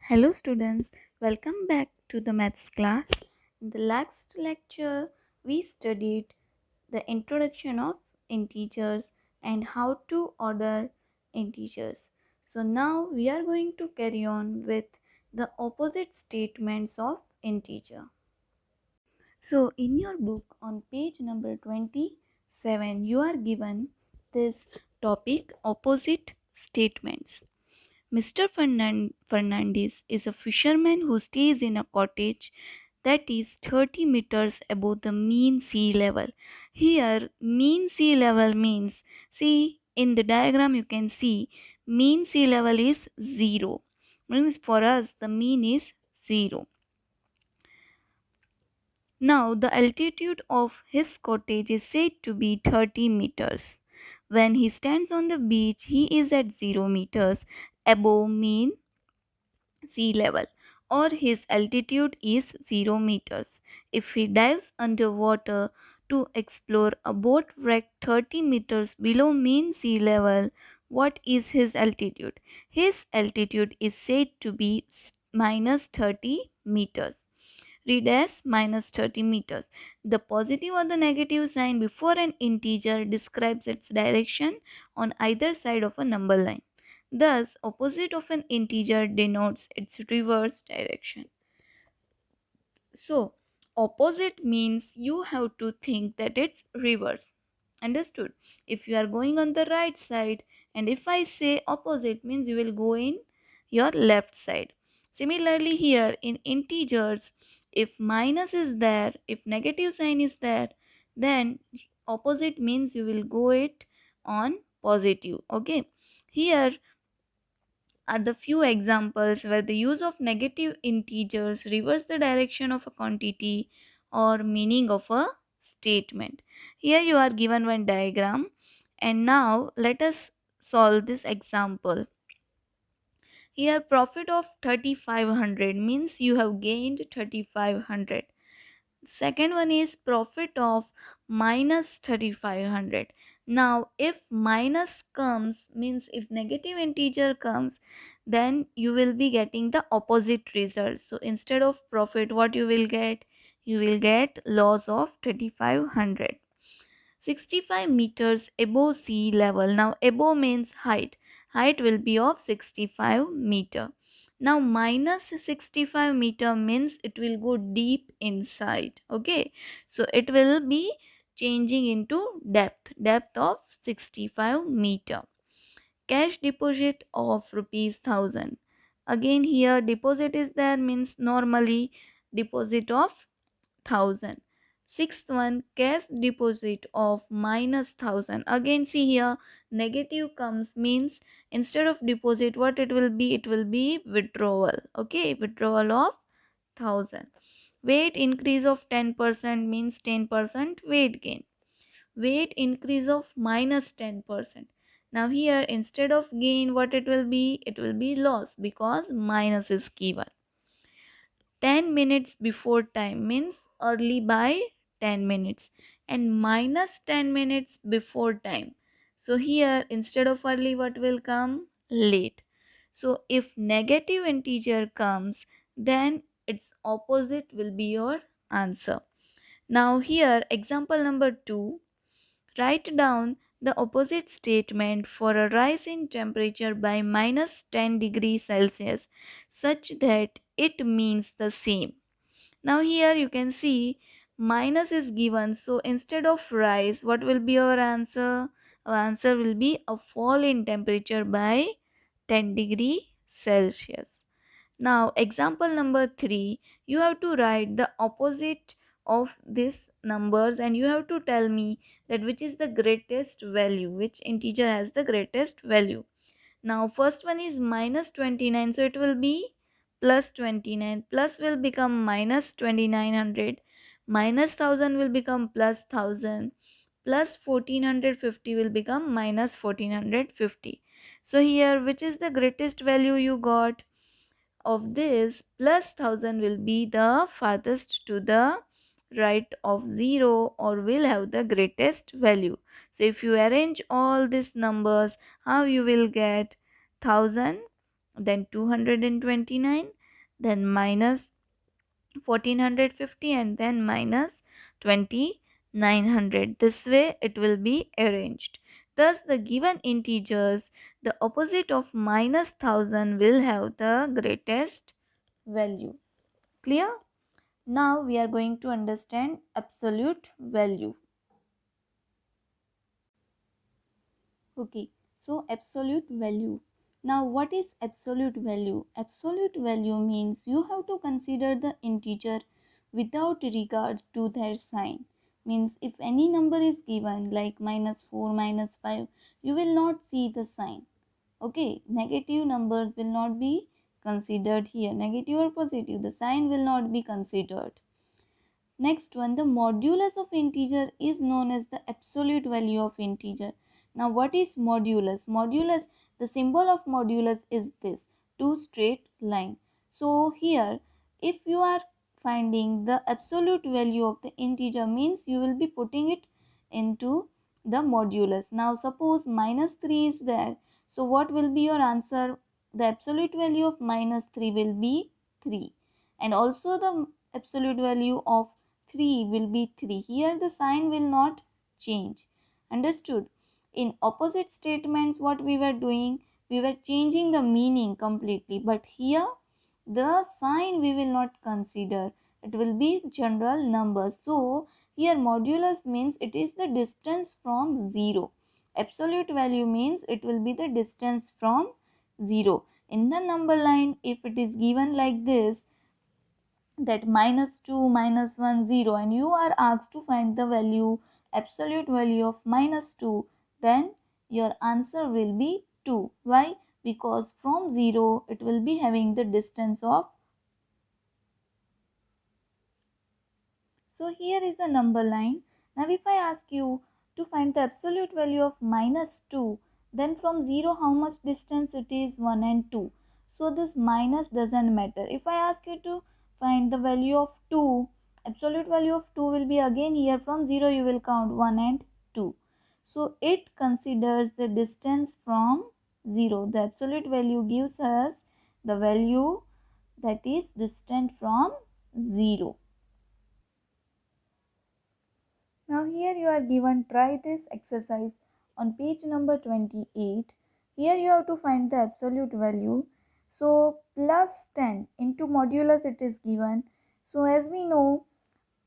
Hello students, welcome back to the maths class. In the last lecture, we studied the introduction of integers and how to order integers. So now we are going to carry on with the opposite statements of integer. So in your book on page number 27, you are given this topic opposite statements. Mr. Fernandez is a fisherman who stays in a cottage that is 30 meters above the mean sea level. Here, mean sea level means, see in the diagram you can see mean sea level is 0. Means for us the mean is 0. Now, the altitude of his cottage is said to be 30 meters. When he stands on the beach, he is at 0 meters above mean sea level, or his altitude is 0 meters. If he dives underwater to explore a boat wreck 30 meters below mean sea level, what is his altitude? His altitude is said to be minus 30 meters. Read as minus 30 meters. The positive or the negative sign before an integer describes its direction on either side of a number line. Thus, opposite of an integer denotes its reverse direction. So, opposite means you have to think that it's reverse. Understood? If you are going on the right side, and if I say opposite means you will go in your left side. Similarly, here in integers, if minus is there, if negative sign is there, then opposite means you will go it on positive. Okay. Here are the few examples where the use of negative integers reverse the direction of a quantity or meaning of a statement. Here you are given one diagram, and now let us solve this example. Here profit of 3500 means you have gained 3500. Second one is profit of minus 3500. Now if minus comes means if negative integer comes, then you will be getting the opposite result. So instead of profit, what you will get? You will get loss of 3500. 65 meters above sea level. Now above means height. Height will be of 65 meter. Now minus 65 meter means it will go deep inside. Okay. So it will be changing into depth. Depth of 65 meter. Cash deposit of rupees 1000. Again here deposit is there means normally deposit of 1000. Sixth one, cash deposit of minus 1000. Again see here negative comes means instead of deposit what it will be? It will be withdrawal. Okay, withdrawal of 1000. Weight increase of 10% means 10% weight gain. Weight increase of minus 10%. Now here instead of gain what it will be? It will be loss because minus is given. 10 minutes before time means early by 10 minutes, and minus 10 minutes before time. So here instead of early what will come? Late. So if negative integer comes, then its opposite will be your answer. Now here example number 2. Write down the opposite statement for a rise in temperature by minus 10 degrees Celsius such that it means the same. Now here you can see minus is given, so instead of rise what will be our answer? Our answer will be a fall in temperature by 10 degree Celsius. Now example number 3, you have to write the opposite of these numbers and you have to tell me that which is the greatest value, which integer has the greatest value. Now first one is minus 29, so it will be plus 29. Plus will become minus 2900. Minus 1000 will become plus 1000. Plus 1450 will become minus 1450. So here which is the greatest value you got? Of this, plus 1000 will be the farthest to the right of 0 or will have the greatest value. So if you arrange all these numbers, how you will get 1000, then 229, then minus 1450, and then minus 2900. This way it will be arranged. Thus, the given integers, the opposite of minus 1000 will have the greatest value. Clear? Now we are going to understand absolute value. Okay, so absolute value. Now, what is absolute value? Absolute value means you have to consider the integer without regard to their sign. Means if any number is given like minus 4, minus 5, you will not see the sign. Okay, negative numbers will not be considered here. Negative or positive, the sign will not be considered. Next one, the modulus of integer is known as the absolute value of integer. Now what is modulus? Modulus, the symbol of modulus is this, two straight line. So here, if you are finding the absolute value of the integer, means you will be putting it into the modulus. Now suppose minus 3 is there. So what will be your answer? The absolute value of minus 3 will be 3. And also the absolute value of 3 will be 3. Here the sign will not change. Understood? In opposite statements, what we were doing, we were changing the meaning completely. But here the sign we will not consider. It will be general number. So here modulus means it is the distance from 0. Absolute value means it will be the distance from 0. In the number line, if it is given like this, that minus 2, minus 1, 0, and you are asked to find the value, absolute value of minus 2, then your answer will be 2. Why? Because from 0 it will be having the distance of. So here is a number line. Now if I ask you to find the absolute value of minus 2, then from 0 how much distance it is? 1 and 2. So this minus doesn't matter. If I ask you to find the value of 2, absolute value of 2 will be again here from 0 you will count 1 and 2. So it considers the distance from 0. The absolute value gives us the value that is distant from 0. Now here you are given, try this exercise on page number 28. Here you have to find the absolute value. So plus 10 into modulus it is given. So as we know,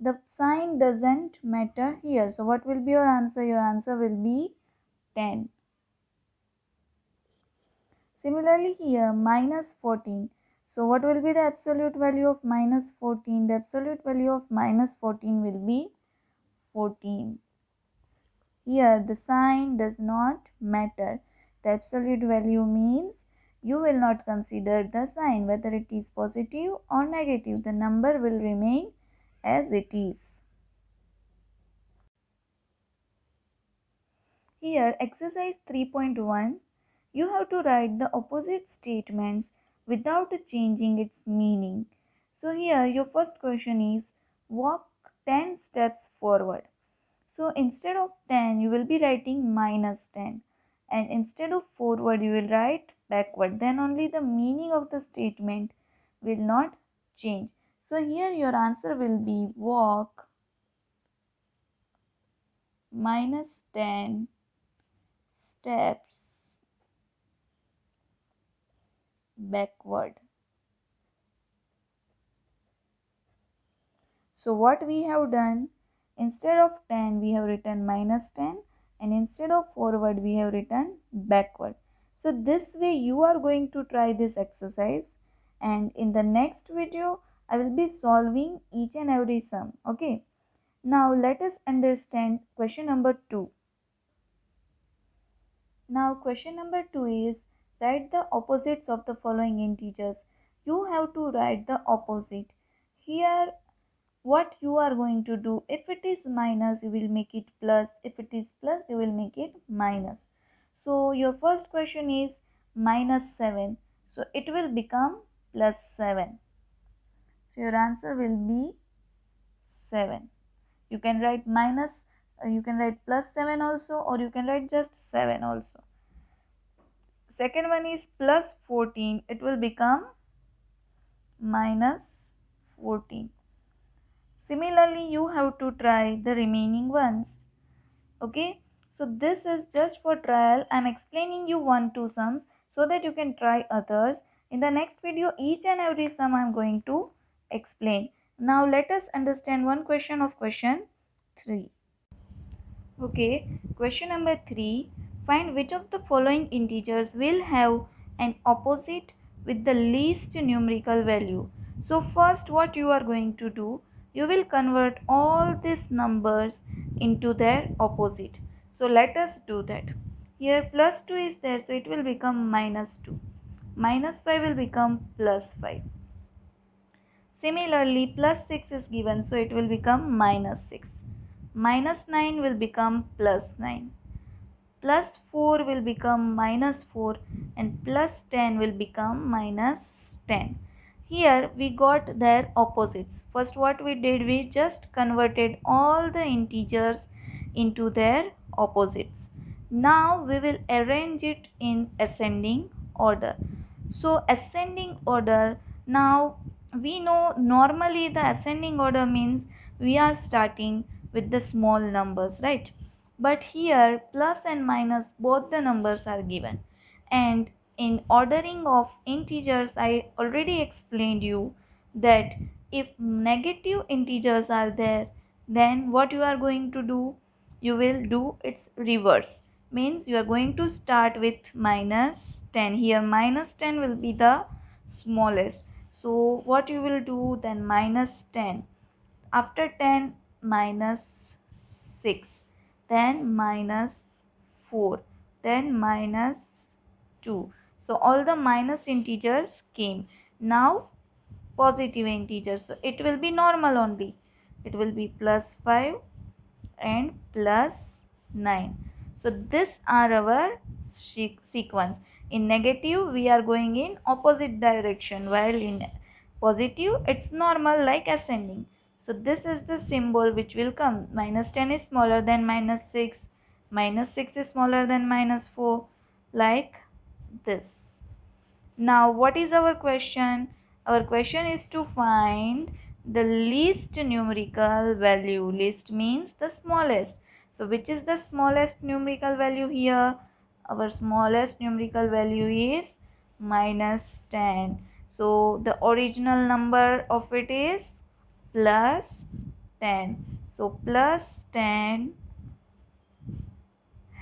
the sign doesn't matter here. So what will be your answer? Your answer will be 10. Similarly here minus 14. So what will be the absolute value of minus 14? The absolute value of minus 14 will be 14. Here the sign does not matter. The absolute value means you will not consider the sign whether it is positive or negative. The number will remain as it is. Here exercise 3.1, you have to write the opposite statements without changing its meaning. So here your first question is walk 10 steps forward. So instead of 10, you will be writing minus 10. And instead of forward, you will write backward. Then only the meaning of the statement will not change. So here your answer will be walk minus 10 steps backward. So what we have done, instead of 10 we have written minus 10, and instead of forward we have written backward. So this way you are going to try this exercise, and in the next video I will be solving each and every sum. Okay. Now let us understand question number 2. Now question number 2 is write the opposites of the following integers. You have to write the opposite. Here what you are going to do, if it is minus you will make it plus, if it is plus you will make it minus. So your first question is minus 7, so it will become plus 7. So your answer will be 7. You can write minus, you can write plus 7 also, or you can write just 7 also. Second one is plus 14, it will become minus 14. Similarly, you have to try the remaining ones. Okay, so this is just for trial. I am explaining you 1-2 sums so that you can try others. In the next video, each and every sum I am going to explain. Now let us understand one question of question 3. Okay, question number 3. Find which of the following integers will have an opposite with the least numerical value. So first what you are going to do, you will convert all these numbers into their opposite. So let us do that. Here plus 2 is there, so it will become minus 2. Minus 5 will become plus 5. Similarly, plus 6 is given, so it will become minus 6. Minus 9 will become plus 9. Plus 4 will become minus 4 and plus 10 will become minus 10. Here we got their opposites. First what we did, we just converted all the integers into their opposites. Now we will arrange it in ascending order. So ascending order, now we know normally the ascending order means we are starting with the small numbers, right? But here plus and minus both the numbers are given, and in ordering of integers I already explained you that if negative integers are there, then what you are going to do, you will do its reverse. Means you are going to start with minus 10. Here minus 10 will be the smallest, so what you will do then, minus 10, after 10 minus 6, then minus 4, then minus 2. So all the minus integers came. Now positive integers, so it will be normal only. It will be plus 5 and plus 9. So these are our sequence. In negative we are going in opposite direction, while in positive it's normal like ascending. So this is the symbol which will come. Minus 10 is smaller than minus 6. Minus 6 is smaller than minus 4. Like this. Now what is our question? Our question is to find the least numerical value. Least means the smallest. So which is the smallest numerical value here? Our smallest numerical value is minus 10. So the original number of it is plus 10. So plus 10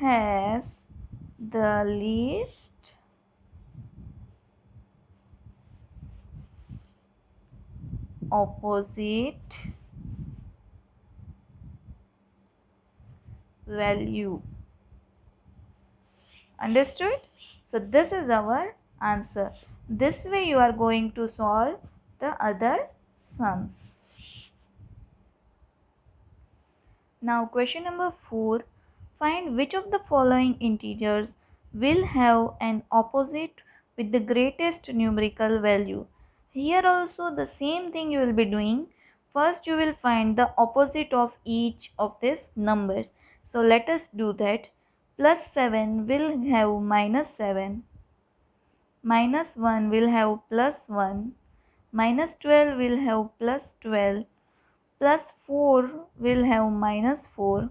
has the least opposite value. Understood? So this is our answer. This way you are going to solve the other sums. Now question number 4. Find which of the following integers will have an opposite with the greatest numerical value. Here also the same thing you will be doing. First you will find the opposite of each of these numbers. So let us do that. Plus 7 will have minus 7. Minus 1 will have plus 1. Minus 12 will have plus 12. Plus 4 will have minus 4.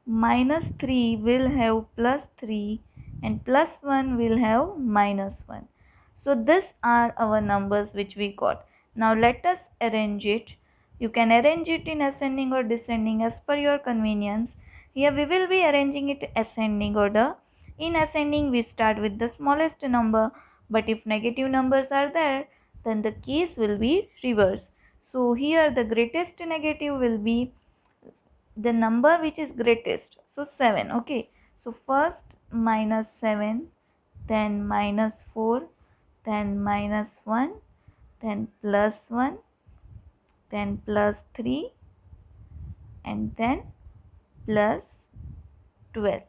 Minus 3 will have plus 3 and plus 1 will have minus 1. So these are our numbers which we got. Now let us arrange it. You can arrange it in ascending or descending as per your convenience. Here we will be arranging it ascending order. In ascending we start with the smallest number, but if negative numbers are there, then the case will be reverse. So here the greatest negative will be the number which is greatest, so 7. Okay, so first minus 7, then minus 4, then minus 1, then plus 1, then plus 3, and then plus 12.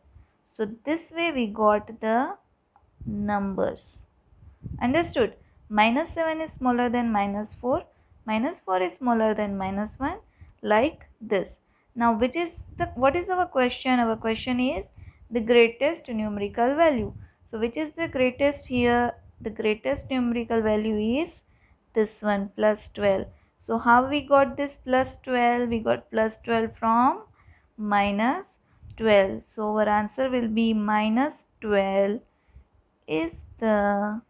So this way we got the numbers. Understood? Minus 7 is smaller than minus 4. Minus 4 is smaller than minus 1. Like this. Now what is our question? Our question is the greatest numerical value. So which is the greatest here? The greatest numerical value is this one plus 12. So how we got this plus 12? We got plus 12 from minus 12. So our answer will be minus 12 is the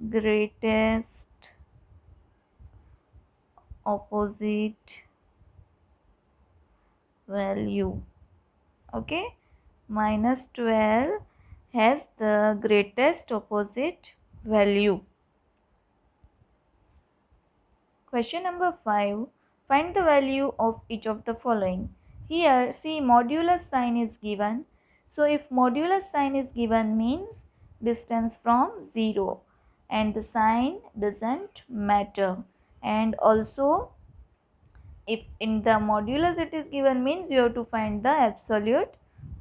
greatest opposite value. Okay, minus 12 has the greatest opposite value. Question number 5. Find the value of each of the following. Here, see, modulus sign is given. So, if modulus sign is given means distance from 0 and the sign doesn't matter. And also, if in the modulus it is given means you have to find the absolute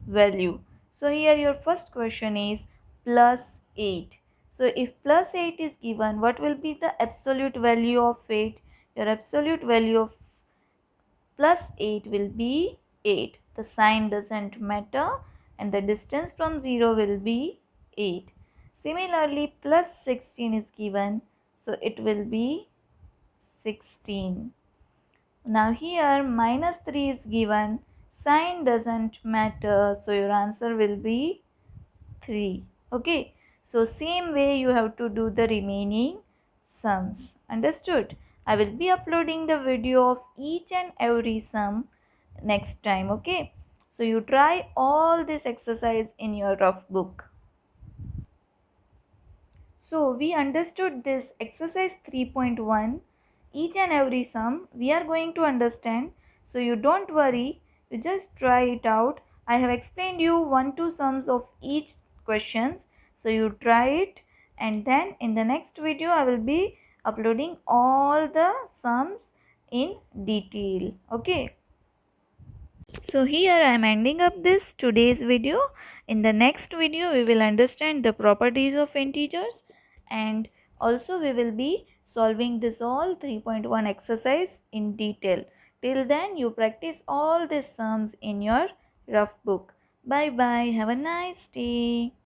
value. So, here your first question is plus 8. So, if plus 8 is given, what will be the absolute value of 8? Your absolute value of plus 8 will be 8. The sign doesn't matter and the distance from 0 will be 8. Similarly, plus 16 is given, so it will be 16. Now here minus 3 is given, sign doesn't matter, so your answer will be 3. Okay, so same way you have to do the remaining sums. Understood? I will be uploading the video of each and every sum next time. Okay, so you try all this exercise in your rough book. So we understood this exercise 3.1, each and every sum we are going to understand. So you don't worry, you just try it out. I have explained you 1-2 sums of each questions. So you try it, and then in the next video I will be uploading all the sums in detail. Okay. So here I am ending up this today's video. In the next video we will understand the properties of integers, and also we will be solving this all 3.1 exercise in detail. Till then you practice all these sums in your rough book. Bye bye. Have a nice day.